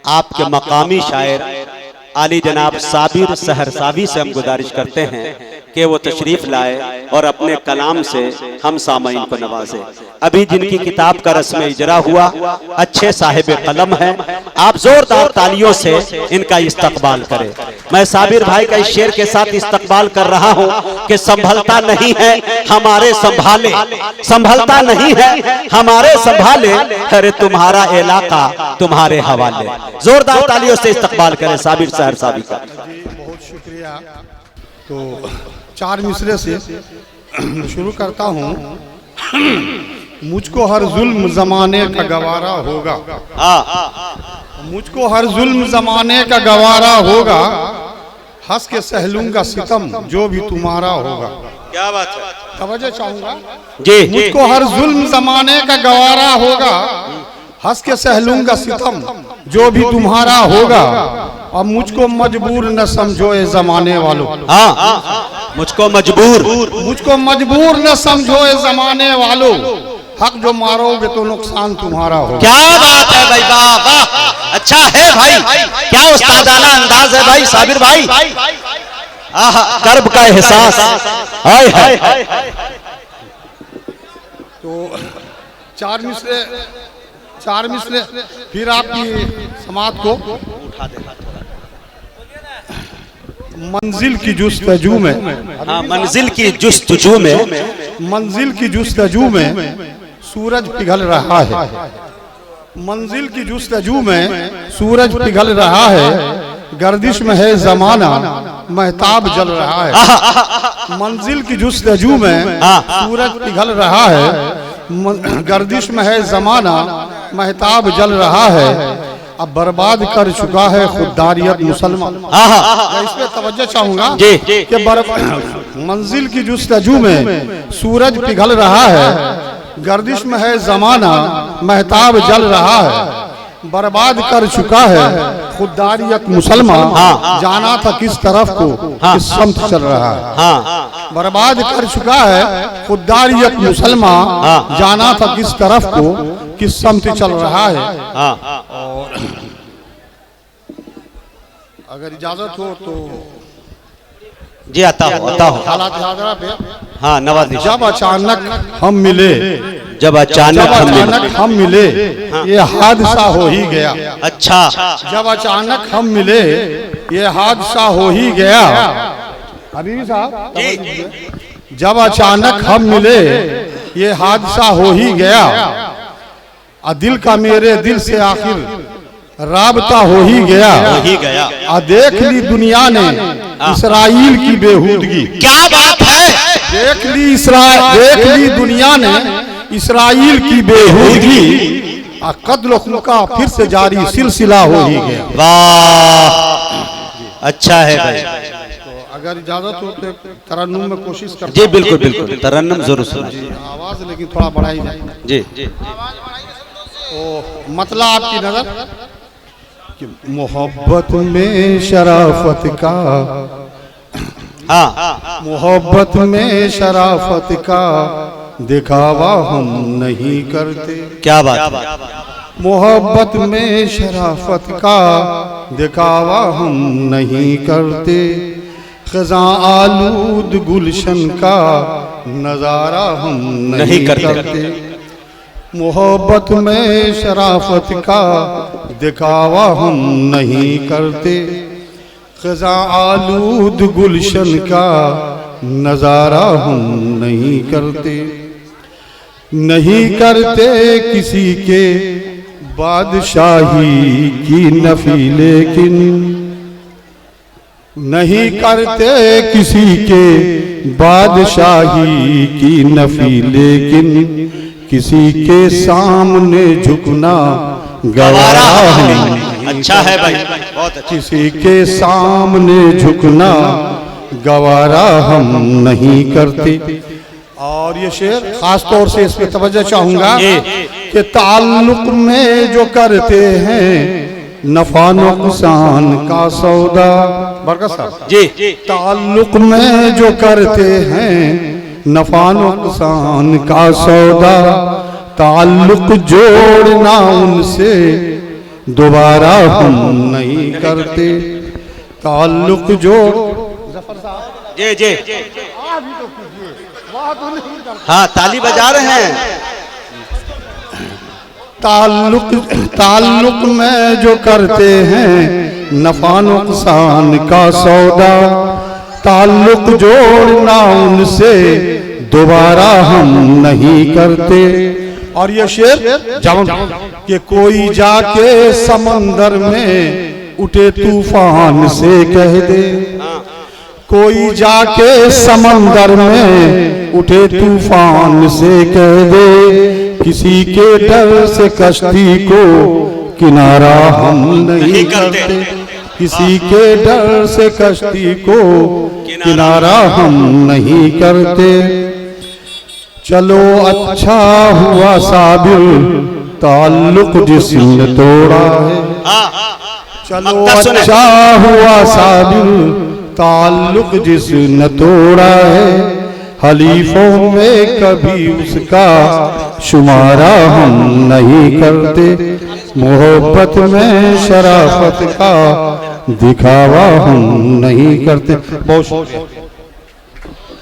आपके मकामी शायर आली जनाब साबिर सहरसावी से हम गुजारिश करते हैं कि वो तशरीफ लाए और अपने कलाम से हम सामईन को नवाजे। अभी जिनकी किताब का रस्म इजरा हुआ, अच्छे साहिब कलम हैं, आप जोरदार तालियों से इनका इस्तकबाल करें। मैं साबिर भाई का इस शेर के साथ इस्तकबाल कर रहा हूं कि संभलता नहीं है हमारे संभाले, संभलता नहीं है हमारे संभाले, अरे तुम्हारा इलाका तुम्हारे हवाले। जोरदार तालियों से इस्तकबाल करें साबिर सहरसावी का। बहुत शुक्रिया। तो 4 मिसरे से शुरू करता हूँ। मुझको हर जुल्म जमाने का गवारा होगा, मुझको हर जुल्म जमाने का गवारा होगा, हंस के सहलूंगा सितम जो भी तुम्हारा होगा। क्या बात है, तवज्जो चाहूंगा जी। मुझको हर जुल्म जमाने का गवारा होगा, हंस के सहलूंगा सितम जो भी तुम्हारा होगा, और मुझको मजबूर न समझो ए जमाने वालों। मुझको मजबूर न समझो ए जमाने वालों, हक जो मारोगे तो नुकसान तुम्हारा होगा। क्या बात है भाई, वाह वाह, अच्छा है भाई, क्या उस्तादाना अंदाज है भाई साबिर भाई। गर्व का एहसास, हाय हाय। तो 4 मिसरे फिर आपकी समात को मंजिल की जुस्तजू में, मंजिल की जुस्तजू में, मंजिल की जुस्तजू में सूरज पिघल रहा है, मंजिल की जुस्तजू में सूरज पिघल रहा है, गर्दिश में है जमाना महताब जल रहा है। मंजिल की जुस्तजू में सूरज पिघल रहा है, गर्दिश में है जमाना महताब जल रहा है, अब बर्बाद कर चुका है खुददारियत मुसलमान। इस पे तवज्जो चाहूंगा कि मंजिल की जुस्तजू में सूरज पिघल रहा है, गर्दिश में है जमाना महताब जल रहा है, बर्बाद कर चुका है खुददारियत मुसलमान, जाना था किस तरफ को किस समत चल रहा है। बर्बाद कर चुका है खुददारियत मुसलमान, जाना था किस तरफ को किस समत चल रहा है। और अगर इजाजत हो तो जी आता हो हालात हाजरा पे। हाँ नवाज़। जब अचानक हम मिले, जब अचानक हम मिले, ये हादसा हो ही गया। अच्छा, जब अचानक हम मिले ये हादसा हो ही गया। अभी साहब, जब अचानक हम मिले ये हादसा हो ही गया, और दिल का मेरे दिल से आखिर राबता हो ही गया। और देख ली दुनिया ने इसराइल की बेहूदगी। क्या बात है, देख ली दुनिया ने इसराइल की बेहूदगी, और कत्ल का फिर से जारी सिलसिला हो ही गया। वाह, अच्छा है भाई। तो अगर इजाजत हो तो तरन्नुम में कोशिश कर। जी बिल्कुल बिल्कुल, तरन्नुम जरूर सुनाइए। आवाज लेकिन थोड़ा बढ़ाई जाए। जी। तो मतलब आपकी नजर कि मोहब्बत में शराफत का, मोहब्बत में शराफत का दिखावा हम नहीं करते। क्या बात, मोहब्बत में शराफत का दिखावा हम नहीं करते, खज़ां आलूद गुलशन का नजारा हम नहीं करते। मोहब्बत में शराफत का दिखावा हम नहीं करते, खज़ां आलूद गुलशन का नजारा हम नहीं करते। नहीं करते किसी के बादशाही की नफी, लेकिन नहीं करते किसी के बादशाही की नफी, लेकिन किसी के सामने झुकना गवारा है। अच्छा है भाई, बहुत अच्छा। किसी के सामने झुकना गवारा हम नहीं करते। और ये शेर खास तौर से इस पे तवज्जो चाहूंगा कि ताल्लुक में जो करते हैं नफा नुकसान का सौदा। बरकत साहब जी। ताल्लुक में जो करते हैं नफा नुकसान का सौदा, ताल्लुक जोड़ना उनसे दोबारा हम नहीं करते। ताल्लुक जो जी जी हाँ ताली बजा रहे हैं। ताल्लुक में जो करते हैं नफा नुकसान का सौदा, ताल्लुक जोड़ना उनसे दोबारा हम नहीं करते। और ये शेर जब कि कोई जाके समंदर में उठे तूफान से कह दे, कोई जाके समंदर में उठे तूफान से कह दे, किसी के डर से कश्ती को किनारा हम नहीं करते। किसी के डर से कश्ती को किनारा हम नहीं करते। चलो अच्छा हुआ साबिर ताल्लुक जिसने तोड़ा है, चलो अच्छा हुआ साबिर ताल्लुक जिसने तोड़ा है, हलीफों में कभी उसका शुमारा हम नहीं करते। मोहब्बत में शराफत का दिखावा हम नहीं करते। बहुत